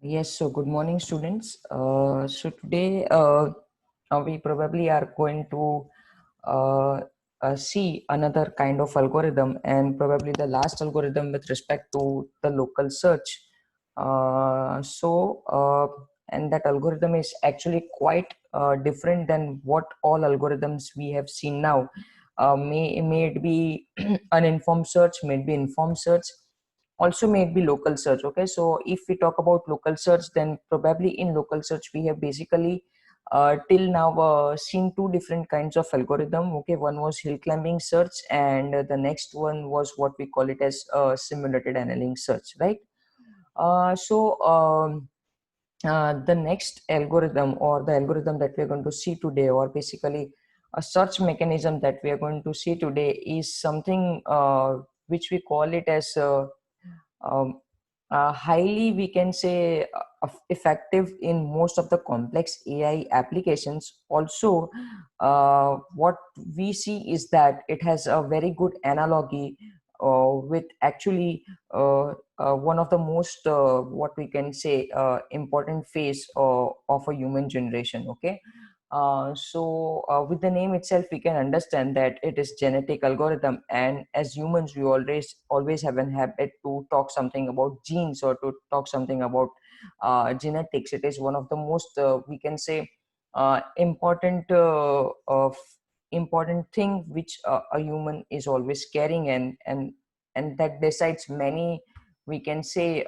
Yes, so good morning, students. So today we probably are going to uh, see another kind of algorithm, and probably the last algorithm with respect to the local search. And that algorithm is actually quite different than what all algorithms we have seen now. May it be uninformed search, may it be informed search, also may it be local search. Okay, so if we talk about local search, then probably in local search we have basically till now seen two different kinds of algorithm. Okay, one was hill climbing search, and the next one was what we call it as simulated annealing search, right? The next algorithm, or the algorithm that we are going to see today, or basically a search mechanism that we are going to see today, is something which we call it as um, highly, we can say, effective in most of the complex AI applications. Also, what we see is that it has a very good analogy with actually one of the most what we can say important phase of a human generation. Okay, with the name itself, we can understand that it is genetic algorithm, and as humans, we always have an habit to talk something about genes or to talk something about genetics. It is one of the most we can say important important thing which a human is always carrying, and that decides many, we can say,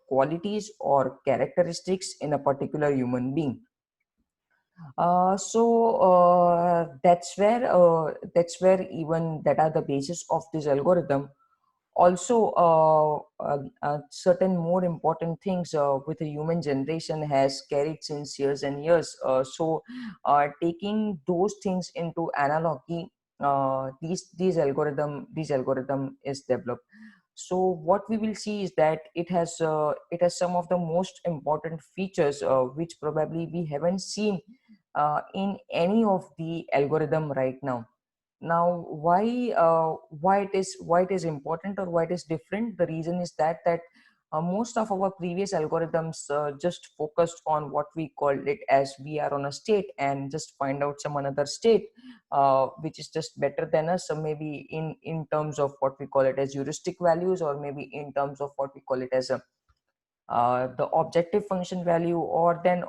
qualities or characteristics in a particular human being. That's where even that are the basis of this algorithm. Also, certain more important things with the human generation has carried since years and years. Taking those things into analogy, these algorithm is developed. So what we will see is that it has some of the most important features which probably we haven't seen in any of the algorithm right now. Now, why it is important, or why it is different? The reason is that most of our previous algorithms just focused on what we called it as we are on a state, and just find out some another state which is just better than us. So maybe in terms of what we call it as heuristic values, or maybe in terms of what we call it as a the objective function value, or then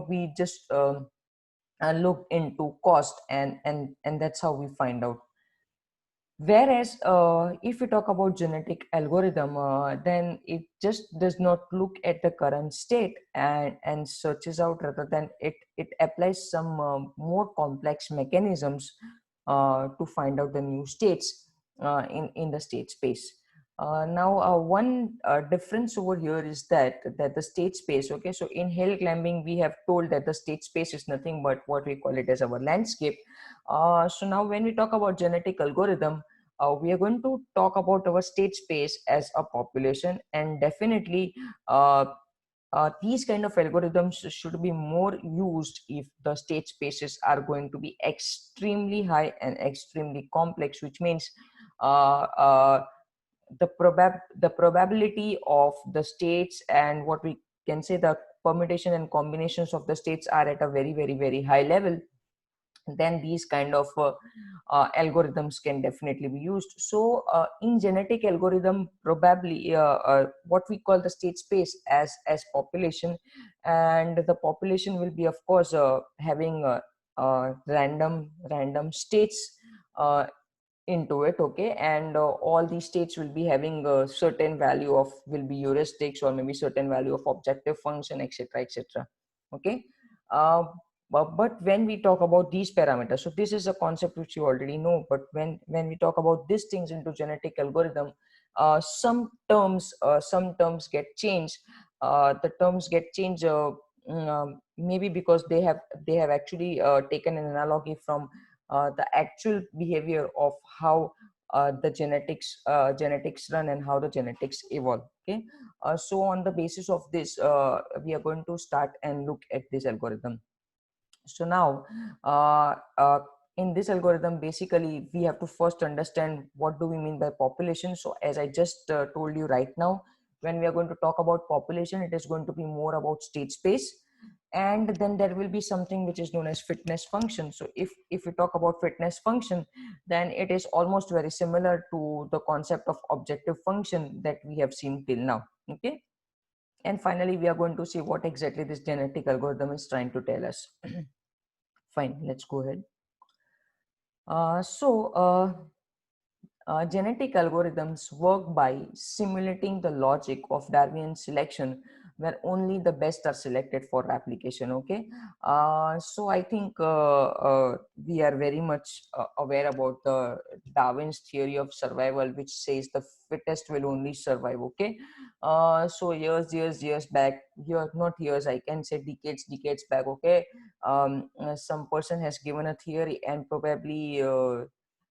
we just look into cost, and that's how we find out. Whereas if we talk about genetic algorithm, then it just does not look at the current state and searches out, rather than it applies some more complex mechanisms to find out the new states in the state space. One difference over here is that the state space. Okay, so in hill climbing, we have told that the state space is nothing but what we call it as our landscape. So now when we talk about genetic algorithm, we are going to talk about our state space as a population, and definitely uh, these kind of algorithms should be more used if the state spaces are going to be extremely high and extremely complex, which means uh, uh, the probability of the states, and what we can say the permutation and combinations of the states, are at a very very very high level. Then these kind of algorithms can definitely be used. So in genetic algorithm, probably what we call the state space as population, and the population will be of course having random states uh, into it. Okay, and all these states will be having a certain value of, will be heuristics, or maybe certain value of objective function, etc etc. Okay, uh, but when we talk about these parameters, so this is a concept which you already know, but when we talk about these things into genetic algorithm, some terms get changed. The terms get changed, maybe because they have actually taken an analogy from the actual behavior of how the genetics run, and how the genetics evolve. Okay, so on the basis of this, we are going to start and look at this algorithm. So now, in this algorithm, basically we have to first understand what do we mean by population. So as I just told you right now, When we are going to talk about population, it is going to be more about state space. And then there will be something which is known as fitness function. So if we talk about fitness function, then it is almost very similar to the concept of objective function that we have seen till now. Okay. And finally, we are going to see what exactly this genetic algorithm is trying to tell us. Fine, let's go ahead. Genetic algorithms work by simulating the logic of Darwinian selection, where only the best are selected for application. Okay, so I think we are very much aware about the Darwin's theory of survival, which says the fittest will only survive. Okay, so years back, not years, I can say decades back. Okay, some person has given a theory, and probably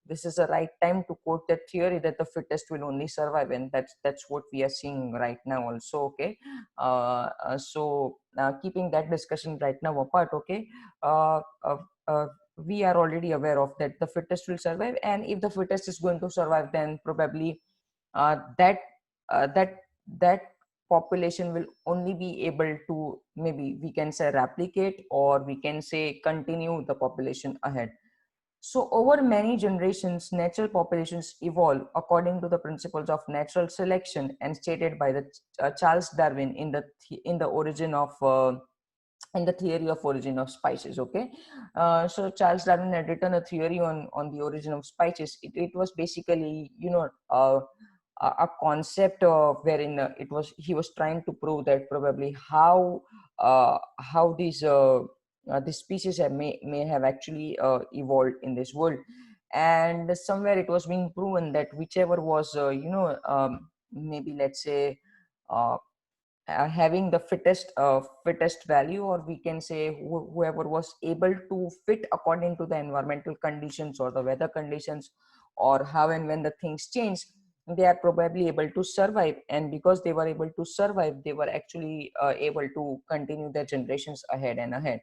this is the right time to quote that theory that the fittest will only survive, and that's what we are seeing right now also. Okay, keeping that discussion right now apart. Okay, uh, uh, uh, we are already aware of that the fittest will survive, and if the fittest is going to survive, then probably uh, that that that population will only be able to, maybe we can say, replicate, or we can say continue the population ahead. So, over many generations, natural populations evolve according to the principles of natural selection and stated by the Charles Darwin in the origin of in the theory of origin of species. Okay, so Charles Darwin had written a theory on the origin of species. It was basically, a concept wherein it was he was trying to prove that probably how these species may have actually evolved in this world. And somewhere it was being proven that whichever was maybe, let's say, uh, having the fittest value, or we can say whoever was able to fit according to the environmental conditions or the weather conditions, or how and when the things change, they are probably able to survive. And because they were able to survive, they were actually able to continue their generations ahead and ahead.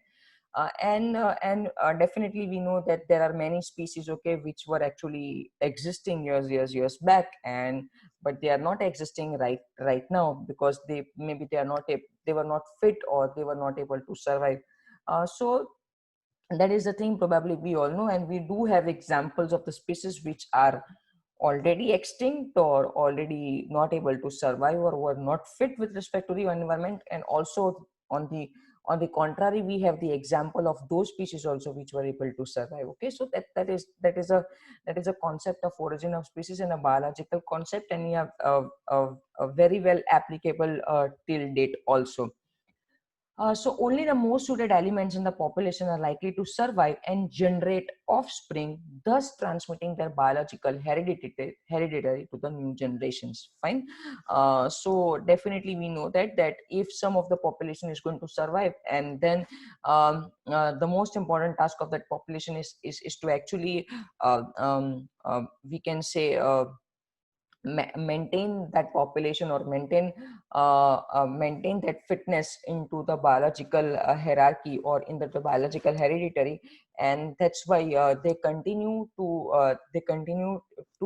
Definitely we know that there are many species, okay, which were actually existing years back, and but they are not existing right now because they are not they were not fit, or they were not able to survive. So that is the thing probably we all know, and we do have examples of the species which are already extinct or already not able to survive or were not fit with respect to the environment. And also on the contrary, we have the example of those species also which were able to survive. Okay, so that is a concept of origin of species and a biological concept, and we have a very well applicable till date also. So only the most suited elements in the population are likely to survive and generate offspring, thus transmitting their biological hereditary to the new generations. Fine. So definitely we know that if some of the population is going to survive, and then the most important task of that population is to actually we can say maintain that population, or maintain that fitness into the biological hierarchy, or in the biological hereditary. And that's why they continue to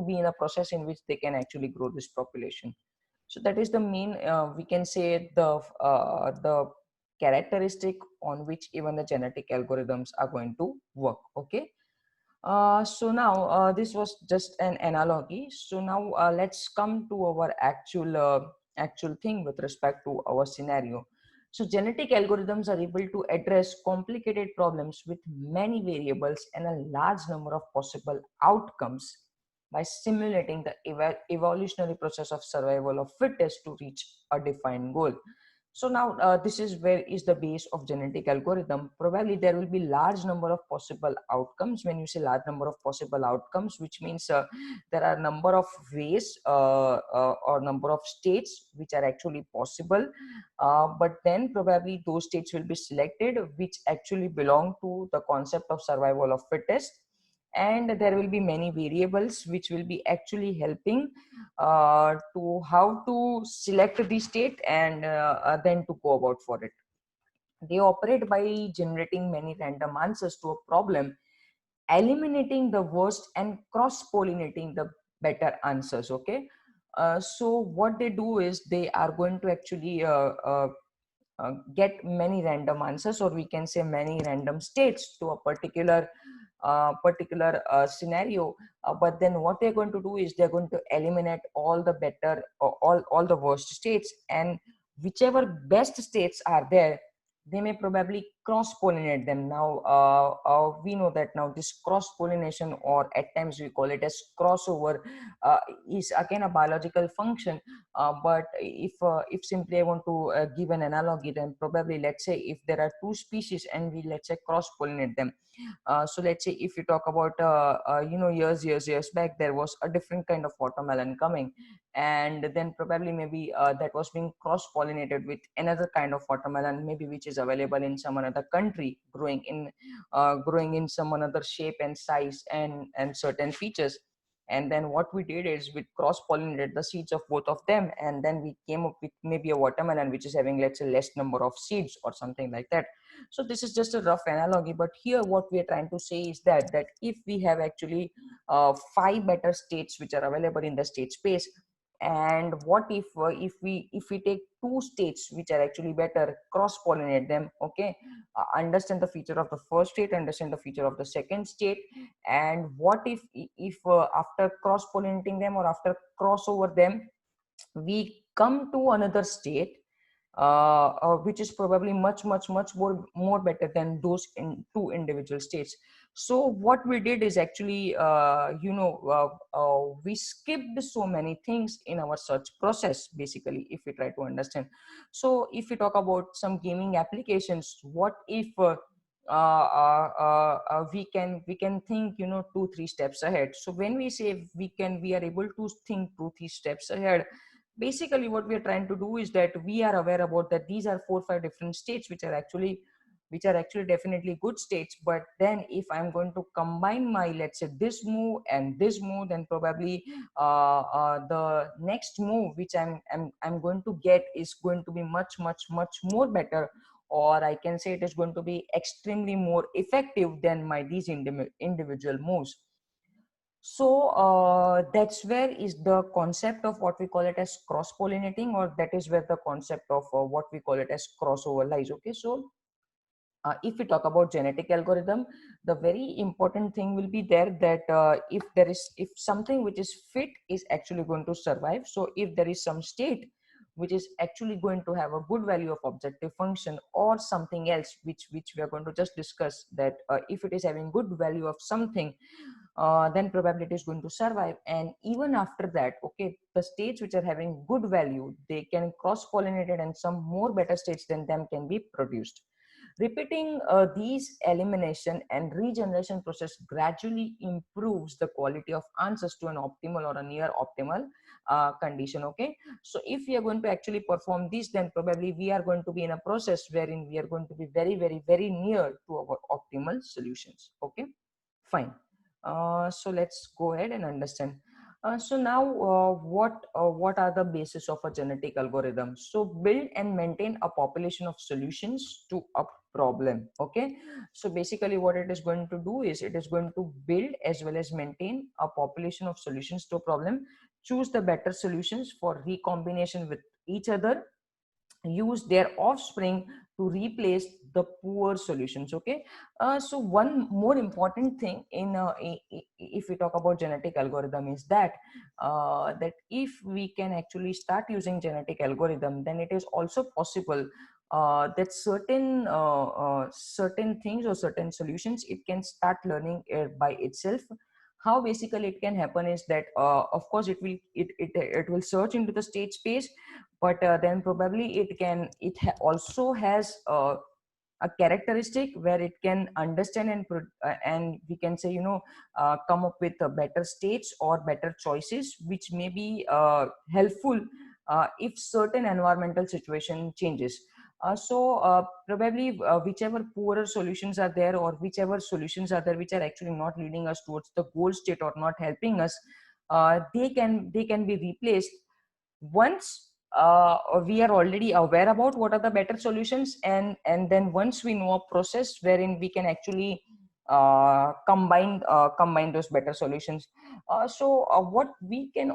be in a process in which they can actually grow this population. So that is the main, we can say, the characteristic on which even the genetic algorithms are going to work. Okay. So now this was just an analogy. So now let's come to our actual thing with respect to our scenario. So genetic algorithms are able to address complicated problems with many variables and a large number of possible outcomes by simulating the evolutionary process of survival of fittest to reach a defined goal. So now this is where is the base of genetic algorithm. Probably there will be large number of possible outcomes. When you say large number of possible outcomes, which means there are number of ways or number of states which are actually possible. But then probably those states will be selected which actually belong to the concept of survival of fittest. And there will be many variables which will be actually helping to how to select the state, and then to go about for it. They operate by generating many random answers to a problem, eliminating the worst and cross pollinating the better answers. Okay. So what they do is they are going to actually get many random answers, or we can say many random states to a particular scenario. But then what they're going to do is they're going to eliminate all the better, or all the worst states, and whichever best states are there, they may probably cross pollinate them. Now we know that now this cross pollination, or at times we call it as crossover, uh, is again a biological function. But if simply I want to give an analogy, then probably let's say if there are two species and we, let's say, cross pollinate them. So let's say if you talk about years back, there was a different kind of watermelon coming, and then probably maybe that was being cross pollinated with another kind of watermelon, maybe which is available in some another country, growing in some another shape and size and certain features. And then what we did is we cross pollinated the seeds of both of them, and then we came up with maybe a watermelon which is having, let's say, less number of seeds or something like that. So this is just a rough analogy, but here what we are trying to say is that if we have actually five better states which are available in the state space, and what if we take two states which are actually better, cross pollinate them, okay, understand the feature of the first state, understand the feature of the second state, and what if after cross pollinating them, or after crossover them, we come to another state which is probably much more better than those in two individual states. So what we did is actually we skipped so many things in our search process, basically, if we try to understand. So if we talk about some gaming applications, what if we can think 2-3 steps ahead. So when we say we are able to think 2-3 steps ahead, basically what we are trying to do is that we are aware about that these are 4-5 different states which are actually definitely good states. But then if I'm going to combine my, let's say, this move and this move, then probably the next move which I'm going to get is going to be much more better, or I can say it is going to be extremely more effective than my these individual moves. So that's where is the concept of what we call it as cross pollinating, or that is where the concept of what we call it as crossover lies. Okay, so if we talk about genetic algorithm, the very important thing will be there that if something which is fit is actually going to survive. So if there is some state which is actually going to have a good value of objective function, or something else which we are going to just discuss, that if it is having good value of something, then probability is going to survive. And even after that, okay, the states which are having good value, they can cross pollinated, and some more better states than them can be produced. Repeating these elimination and regeneration process gradually improves the quality of answers to an optimal or a near optimal condition. Okay, so if we are going to actually perform this, then probably we are going to be in a process wherein we are going to be very near to our optimal solutions. Okay, fine. So let's go ahead and understand. So now, what are the basis of a genetic algorithm? So build and maintain a population of solutions to a problem. Okay, so basically what it is going to do is it is going to build as well as maintain a population of solutions to a problem, choose the better solutions for recombination with each other, use their offspring to replace the poor solutions. Okay, so one more important thing in if we talk about genetic algorithm is that if we can actually start using genetic algorithm, then it is also possible that certain things or certain solutions it can start learning by itself. How basically it can happen is that of course it will search into the state space, but then probably also has a characteristic where it can understand and we can say come up with better states or better choices which may be helpful if certain environmental situation changes. Probably whichever poorer solutions are there, or whichever solutions are there which are actually not leading us towards the goal state or not helping us, they can be replaced once we are already aware about what are the better solutions, and then once we know a process wherein we can actually combine those better solutions. What we can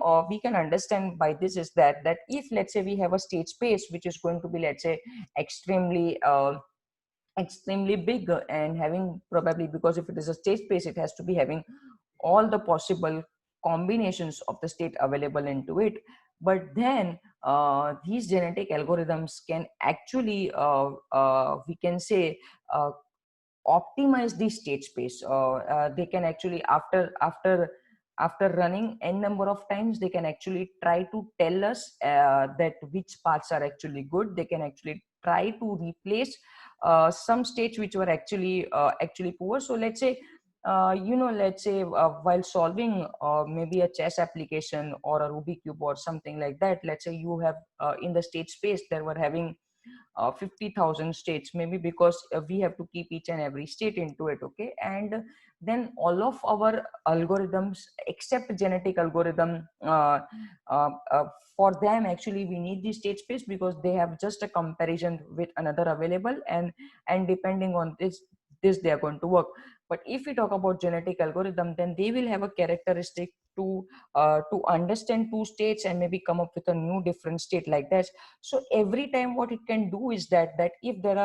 understand by this is that if let's say we have a state space which is going to be, let's say, extremely extremely big, and having probably, because if it is a state space, it has to be having all the possible combinations of the state available into it. But then these genetic algorithms can actually we can say optimize the state space. They can actually, after running n number of times, they can actually try to tell us that which parts are actually good. They can actually try to replace some states which were actually poor. So let's say let's say while solving maybe a chess application or a Rubik cube or something like that, let's say you have in the state space there were having 50,000 states, maybe because we have to keep each and every state into it. Okay, and then all of our algorithms except genetic algorithm, for them actually we need the state space because they have just a comparison with another available, and depending on this they are going to work. But if we talk about genetic algorithm, then they will have a characteristic to understand two states and maybe come up with a new different state like that. So every time what it can do is that if there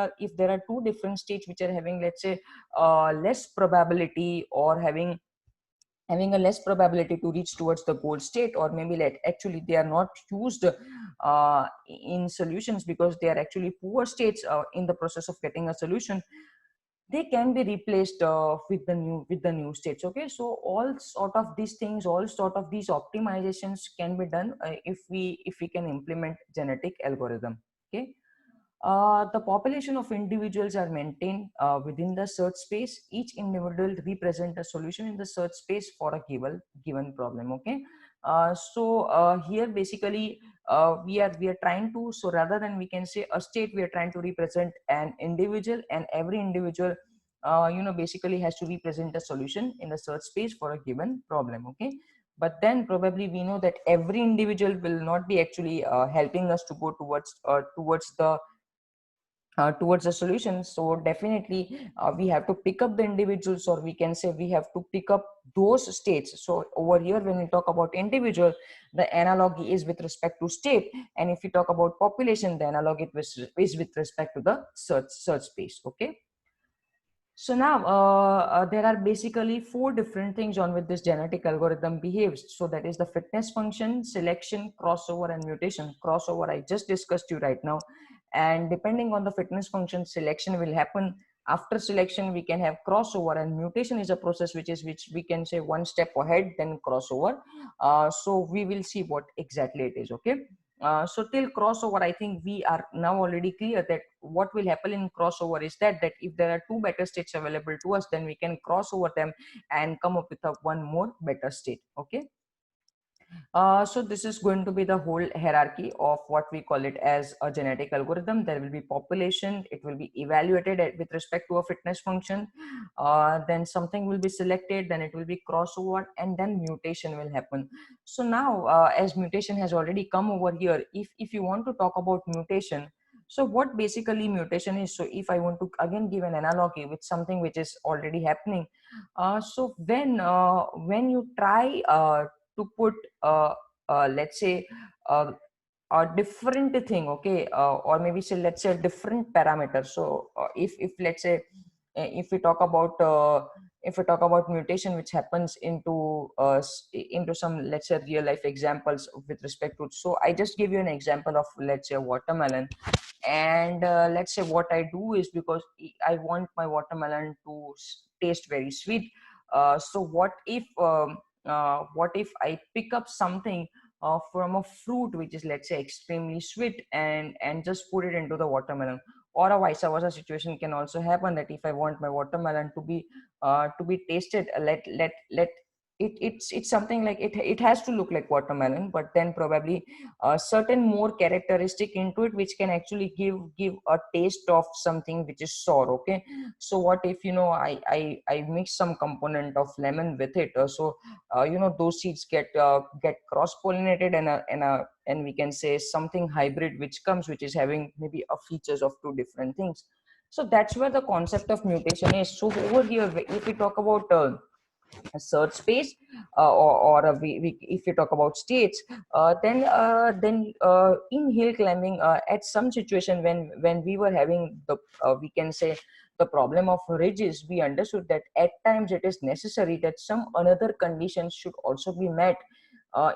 are two different states which are having, let's say, less probability, or having a less probability to reach towards the goal state, or maybe like actually they are not used in solutions because they are actually poor states in the process of getting a solution, they can be replaced with the new states. Okay, so all sort of these things, all sort of these optimizations can be done if we can implement genetic algorithm. Okay, the population of individuals are maintained within the search space. Each individual represent a solution in the search space for a given problem. Okay, here basically we are trying to, so rather than we can say a state, we are trying to represent an individual, and every individual basically has to represent a solution in the search space for a given problem. Okay, but then probably we know that every individual will not be actually helping us to go towards the solution. So definitely we have to pick up the individuals, or we can say we have to pick up those states. So over here when we talk about individual, the analogy is with respect to state, and if we talk about population, the analogy is with respect to the search space. Okay, so now there are basically four different things on which this genetic algorithm behaves. So that is the fitness function, selection, crossover, and mutation. Crossover I just discussed you right now, and depending on the fitness function, selection will happen. After selection, we can have crossover, and mutation is a process which we can say one step ahead then crossover. So we will see what exactly it is. Okay. So till crossover, I think we are now already clear that what will happen in crossover is that if there are two better states available to us, then we can cross over them and come up with a one more better state. Okay. So this is going to be the whole hierarchy of what we call it as a genetic algorithm. There will be population, it will be evaluated with respect to a fitness function, then something will be selected, then it will be crossover, and then mutation will happen. So now as mutation has already come over here, if you want to talk about mutation, so what basically mutation is, so if I want to again give an analogy with something which is already happening, so when you try to put let's say uh, a different thing, okay, or maybe say let's say a different parameter. So if let's say if we talk about mutation which happens into some, let's say, real life examples with respect to, so I just give you an example of, let's say, watermelon. And let's say what I do is, because I want my watermelon to taste very sweet, so what if I pick up something from a fruit which is, let's say, extremely sweet, and just put it into the watermelon. Or a vice versa situation can also happen, that if I want my watermelon to be tasted, let it's something like it has to look like watermelon, but then probably certain more characteristic into it which can actually give a taste of something which is sour. Okay, so what if I mix some component of lemon with it, those seeds get cross pollinated, and we can say something hybrid which comes, which is having maybe a features of two different things. So that's where the concept of mutation is. So over here, if we talk about a search space, if you talk about states, then in hill climbing, at some situation when we were having the we can say the problem of ridges, we understood that at times it is necessary that some another conditions should also be met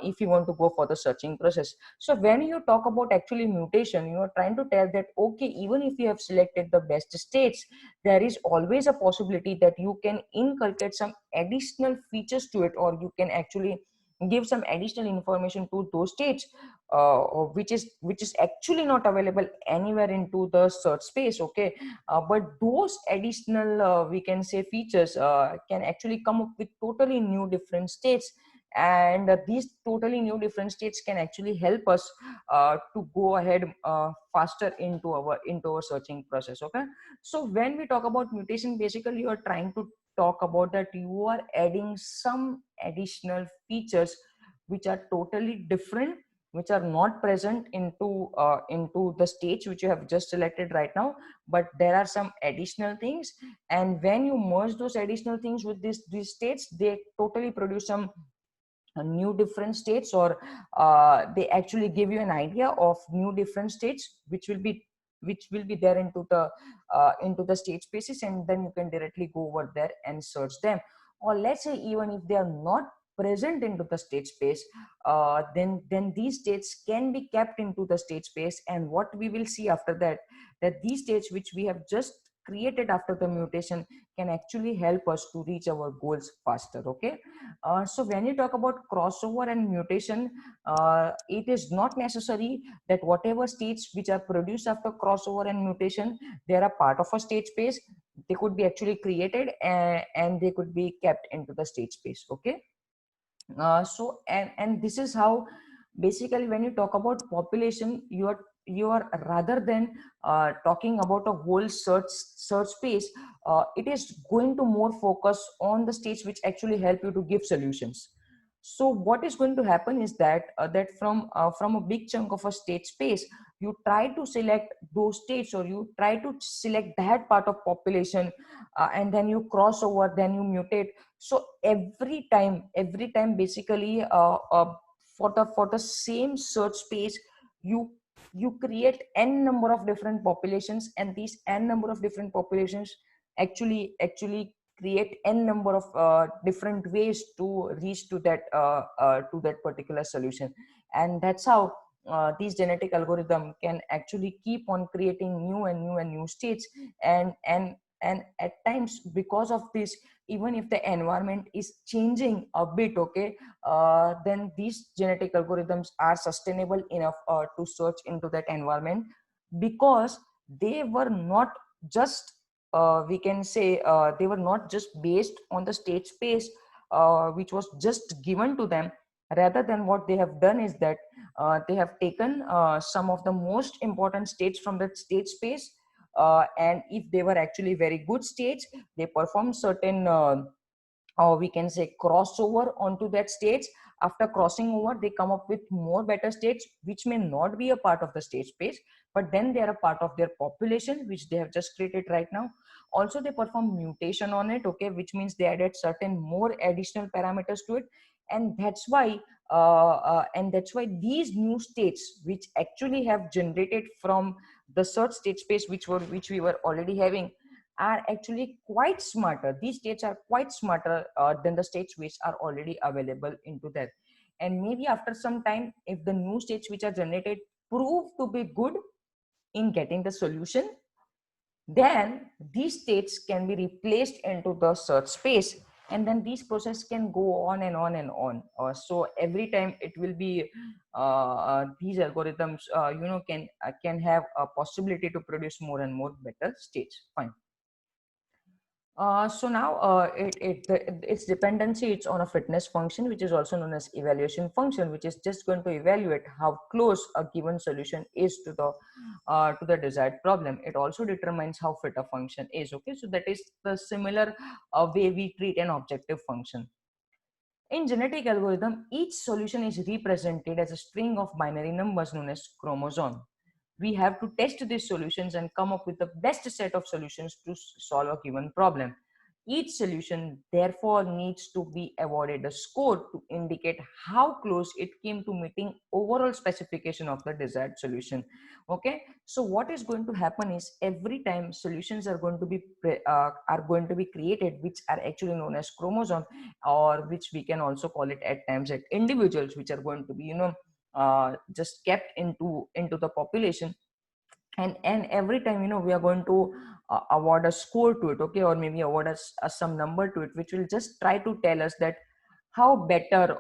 if you want to go for the searching process. So when you talk about actually mutation, you are trying to tell that okay, even if you have selected the best states, there is always a possibility that you can inculcate some additional features to it, or you can actually give some additional information to those states, which is actually not available anywhere into the search space. Okay, but those additional we can say features can actually come up with totally new different states, and these totally new different states can actually help us to go ahead faster into our searching process. Okay, so when we talk about mutation, basically you are trying to talk about that you are adding some additional features which are totally different, which are not present into the stage which you have just selected right now, but there are some additional things, and when you merge those additional things with these states, they totally produce some new different states, or they actually give you an idea of new different states which will be there into the state spaces, and then you can directly go over there and search them. Or let's say even if they are not present into the state space, then these states can be kept into the state space, and what we will see after that, that these states which we have just created after the mutation can actually help us to reach our goals faster. Okay, so when you talk about crossover and mutation, it is not necessary that whatever states which are produced after crossover and mutation, they are a part of a state space. They could be actually created, and they could be kept into the state space. Okay, so and this is how basically when you talk about population, you are rather than talking about a whole search space, it is going to more focus on the states which actually help you to give solutions. So what is going to happen is that from a big chunk of a state space, you try to select those states, or you try to select that part of population, and then you cross over, then you mutate. So every time basically for the same search space, you you create n number of different populations, and these n number of different populations actually create n number of different ways to reach to that particular solution. And that's how these genetic algorithm can actually keep on creating new and new and new states. And at times, because of this, even if the environment is changing a bit, okay, then these genetic algorithms are sustainable enough to search into that environment, because they were not just we can say they were not just based on the state space which was just given to them. Rather than what they have done is that they have taken some of the most important states from that state space, and if they were actually very good states, they perform certain or we can say crossover onto that states. After crossing over, they come up with more better states which may not be a part of the state space, but then they are a part of their population which they have just created right now. Also, they perform mutation on it, okay, which means they added certain more additional parameters to it. And that's why these new states which actually have generated from the search state space which we were already having are actually quite smarter. These states are quite smarter than the states which are already available into that. And maybe after some time, if the new states which are generated prove to be good in getting the solution, then these states can be replaced into the search space, and then these process can go on and on and on. So every time it will be these algorithms can have a possibility to produce more and more better states. Fine. So now its dependency, it's on a fitness function, which is also known as evaluation function, which is just going to evaluate how close a given solution is to the desired problem. It also determines how fit a function is. Okay, so that is the similar way we treat an objective function. In genetic algorithm, each solution is represented as a string of binary numbers known as chromosome. we have to test these solutions and come up with the best set of solutions to solve a given problem. Each solution therefore needs to be awarded a score to indicate how close it came to meeting overall specification of the desired solution. Okay, so what is going to happen is every time solutions are going to be created, which are actually known as chromosome, or which we can also call it at times at individuals, which are going to be just kept into the population. And every time we are going to award a score to it, okay, or maybe award us some number to it, which will just try to tell us that how better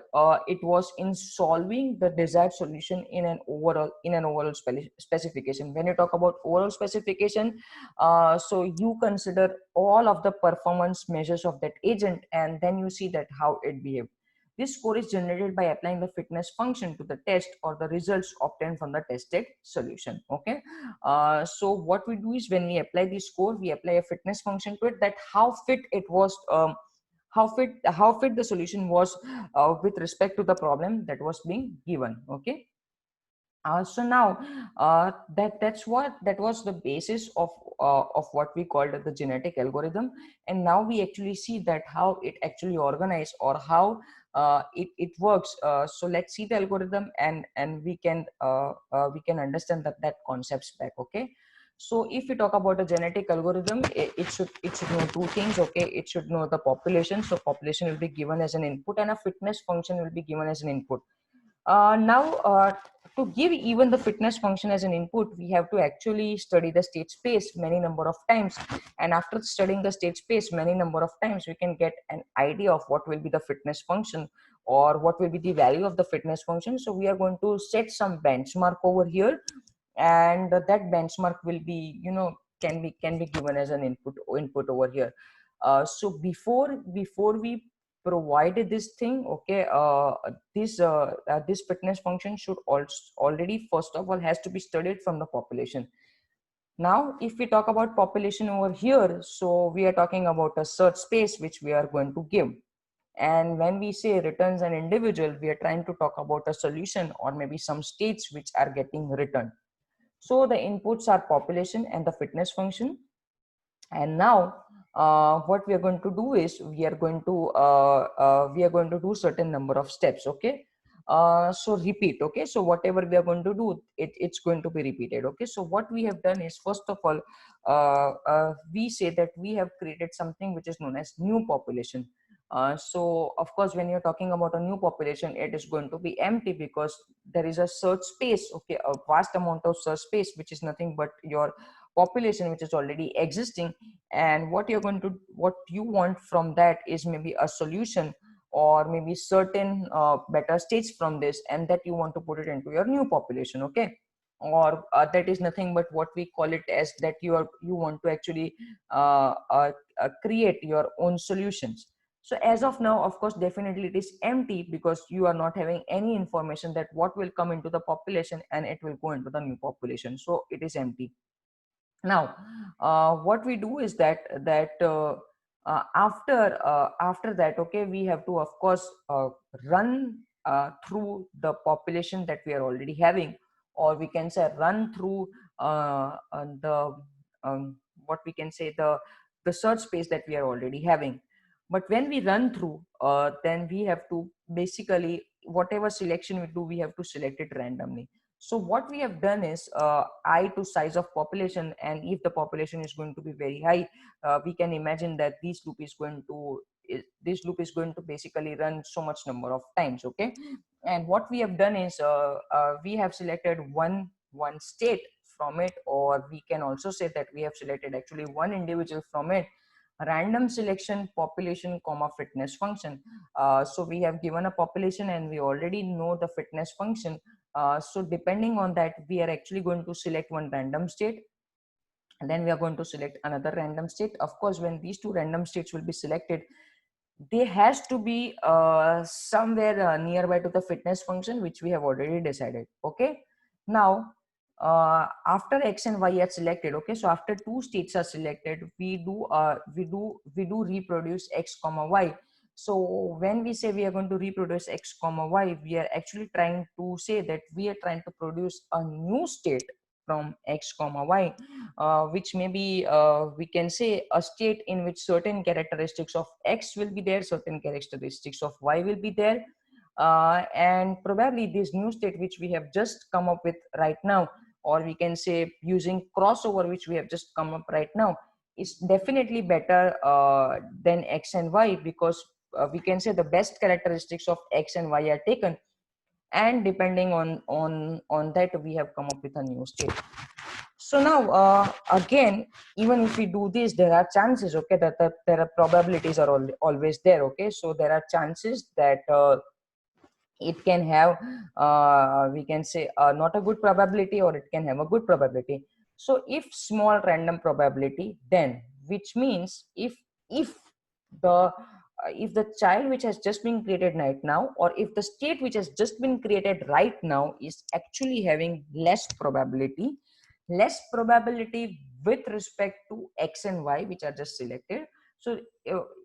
it was in solving the desired solution in an overall specification. When you talk about overall specification, so you consider all of the performance measures of that agent, and then you see that how it behaved. This score is generated by applying the fitness function to the test or the results obtained from the tested solution. Okay, so what we do is when we apply this score, we apply a fitness function to it, that how fit it was, how fit the solution was with respect to the problem that was being given. Okay, so now that was the basis of what we called the genetic algorithm. And now we actually see that how it actually organized, or how it works. So let's see the algorithm, and we can understand that concepts back. Okay, so if we talk about a genetic algorithm, it should know two things. Okay, it should know the population, so population will be given as an input, and a fitness function will be given as an input. Now, to give even the fitness function as an input, we have to actually study the state space many number of times. And after studying the state space many number of times, we can get an idea of what will be the fitness function, or what will be the value of the fitness function. So we are going to set some benchmark over here, and that benchmark will be, can be given as an input over here. So before we provided this thing, okay, this fitness function should also already, first of all, has to be studied from the population. Now if we talk about population over here, so we are talking about a search space which we are going to give. And when we say returns an individual, we are trying to talk about a solution, or maybe some states which are getting returned. So the inputs are population and the fitness function. And now what we are going to do is we are going to do certain number of steps. Okay, so repeat. Okay, so whatever we are going to do, it's going to be repeated. Okay, so what we have done is, first of all, we say that we have created something which is known as new population. So of course, when you're talking about a new population, it is going to be empty, because there is a search space, okay, a vast amount of search space, which is nothing but your population which is already existing. And what you want from that is maybe a solution, or maybe certain better states from this, and that you want to put it into your new population. Okay, or that is nothing but what we call it as that you want to actually create your own solutions. So as of now, of course, definitely it is empty, because you are not having any information that what will come into the population and it will go into the new population, so it is empty. Now what we do is after that, okay, we have to, of course, run through the population that we are already having, or we can say run through the what we can say, the search space that we are already having. But when we run through, then we have to basically, whatever selection we do, we have to select it randomly. So what we have done is I to size of population, and if the population is going to be very high, we can imagine that this loop is going to basically run so much number of times. Okay, and what we have done is we have selected one state from it, or we can also say that we have selected actually one individual from it. Random selection population comma fitness function. So we have given a population and we already know the fitness function. So depending on that, we are actually going to select one random state, and then we are going to select another random state. Of course, when these two random states will be selected, they has to be somewhere nearby to the fitness function which we have already decided. Okay, now after x and y are selected, okay, so after two states are selected, we do reproduce x comma y. So when we say we are going to reproduce x comma y, we are actually trying to say that we are trying to produce a new state, from X comma Y, which may be we can say a state in which certain characteristics of X will be there, certain characteristics of Y will be there, and probably this new state which we have just come up with right now, or we can say using crossover which we have just come up right now, is definitely better than X and Y, because we can say the best characteristics of X and Y are taken, and depending on that we have come up with a new state. So now again, even if we do this, there are chances, okay, that there are probabilities are always there, okay. So there are chances that it can have we can say not a good probability, or it can have a good probability. So if small random probability, then which means if the child which has just been created right now, or if the state which has just been created right now is actually having less probability with respect to X and Y which are just selected. So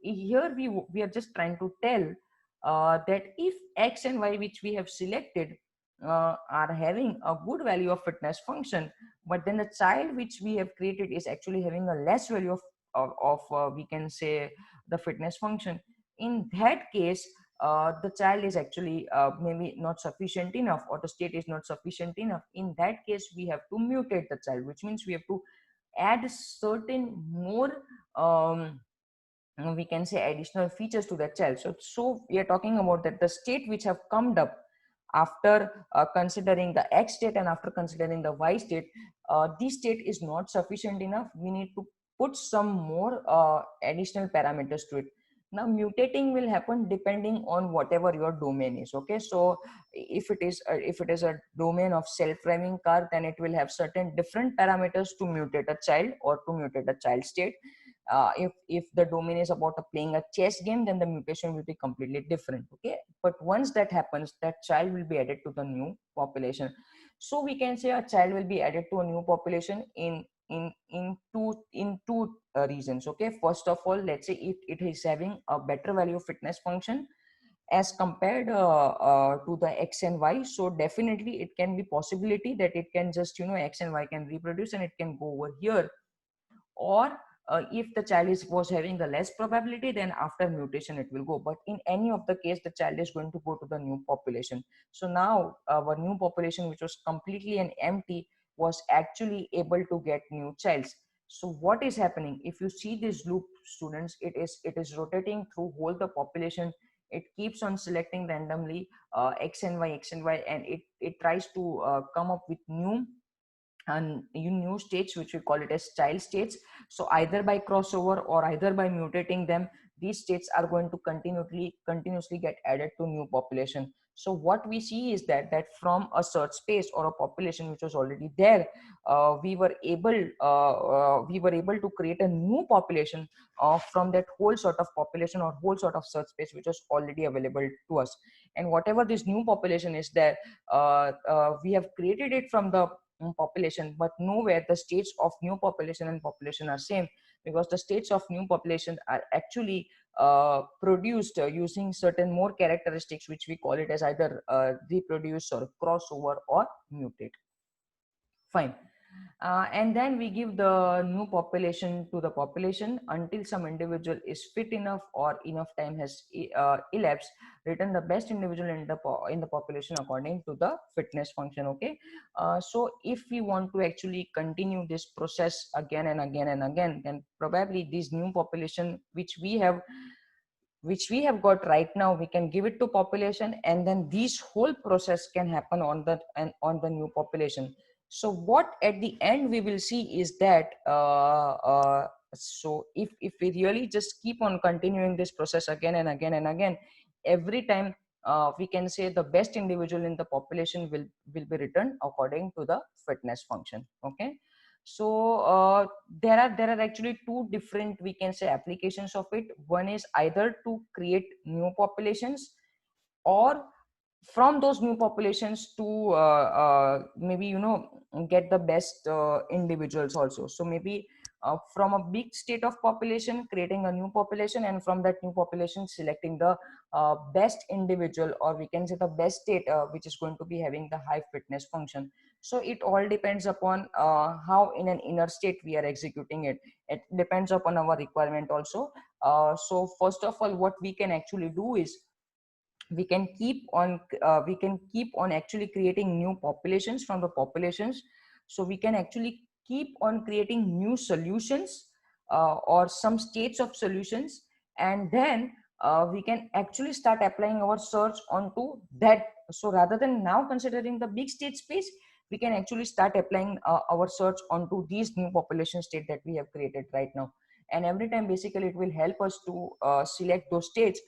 here we are just trying to tell that if X and Y which we have selected are having a good value of fitness function, but then the child which we have created is actually having a less value of we can say the fitness function, in that case the child is actually maybe not sufficient enough, or the state is not sufficient enough. In that case we have to mutate the child, which means we have to add certain more we can say additional features to that child. So we are talking about that the state which have come up after considering the X state and after considering the Y state, this state is not sufficient enough. We need to put some more additional parameters to it. Now mutating will happen depending on whatever your domain is, okay. So if it is a domain of self-driving car, then it will have certain different parameters to mutate a child or to mutate a child state. If the domain is about playing a chess game, then the mutation will be completely different, okay. But once that happens, that child will be added to the new population. So we can say a child will be added to a new population in two reasons, okay. First of all, let's say if it is having a better value of fitness function as compared to the X and Y, so definitely it can be possibility that it can just X and Y can reproduce and it can go over here. Or if the child was having a less probability, then after mutation it will go. But in any of the case, the child is going to go to the new population. So now our new population, which was completely an empty, was actually able to get new childs. So what is happening? If you see this loop, students, it is rotating through whole the population. It keeps on selecting randomly X and Y, and it tries to come up with new states, which we call it as child states. So either by crossover or either by mutating them, these states are going to continuously get added to new population. So what we see is that from a search space or a population which was already there, we were able to create a new population from that whole sort of population or whole sort of search space which was already available to us. And whatever this new population is there, we have created it from the population, but nowhere the states of new population and population are same, because the states of new population are actually produced using certain more characteristics which we call it as either reproduce or crossover or mutate. Fine. And then we give the new population to the population until some individual is fit enough or enough time has elapsed. Return the best individual in the population according to the fitness function, okay. So if we want to actually continue this process again and again and again, then probably this new population which we have got right now, we can give it to population, and then this whole process can happen on the new population. So what at the end we will see is that so if we really just keep on continuing this process again and again and again, every time we can say the best individual in the population will be returned according to the fitness function, okay. So there are actually two different, we can say, applications of it. One is either to create new populations, or from those new populations to maybe get the best individuals also. So maybe from a big state of population creating a new population, and from that new population selecting the best individual, or we can say the best state which is going to be having the high fitness function. So it all depends upon how in an inner state we are executing it. It depends upon our requirement also. So first of all, what we can actually do is we can keep on actually creating new populations from the populations. So we can actually keep on creating new solutions, or some states of solutions, and then we can actually start applying our search onto that. So rather than now considering the big state space, we can actually start applying our search onto these new population state that we have created right now. And every time basically it will help us to select those states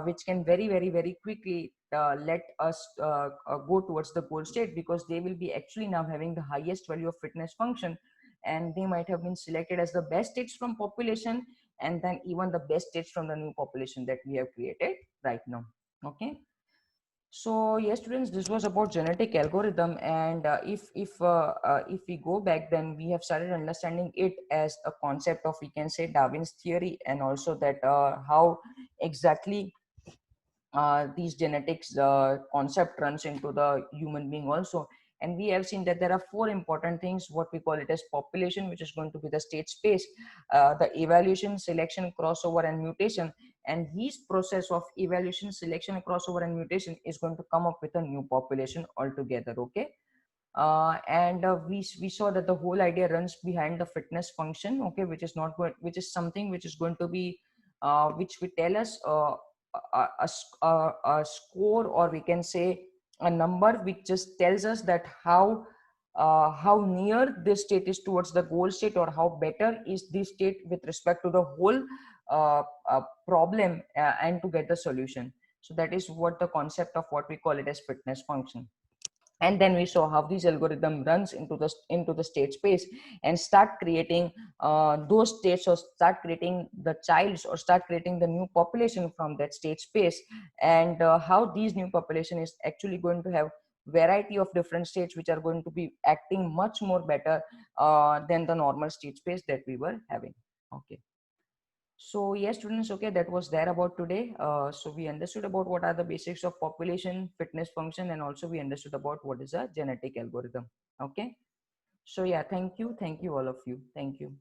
which can very quickly let us go towards the goal state, because they will be actually now having the highest value of fitness function, and they might have been selected as the best states from population, and then even the best states from the new population that we have created right now. Okay. So yes, students, this was about genetic algorithm, and if we go back, then we have started understanding it as a concept of, we can say, Darwin's theory, and also that how exactly these genetics concept runs into the human being also. And we have seen that there are four important things, what we call it as population, which is going to be the state space, the evaluation, selection, crossover, and mutation. And this process of evaluation, selection, crossover, and mutation is going to come up with a new population altogether. Okay. We saw that the whole idea runs behind the fitness function, okay, which is not going, which is something which is going to be which will tell us a score, or we can say a number, which just tells us that how near this state is towards the goal state, or how better is this state with respect to the whole problem, and to get the solution. So that is what the concept of what we call it as fitness function. And then we saw how this algorithm runs into the state space and start creating those states, or start creating the childs, or start creating the new population from that state space. And how these new population is actually going to have variety of different states, which are going to be acting much more better than the normal state space that we were having. Okay. So yes, students, okay, that was there about today. So we understood about what are the basics of population, fitness function, and also we understood about what is a genetic algorithm. Okay. So yeah, thank you all of you. Thank you.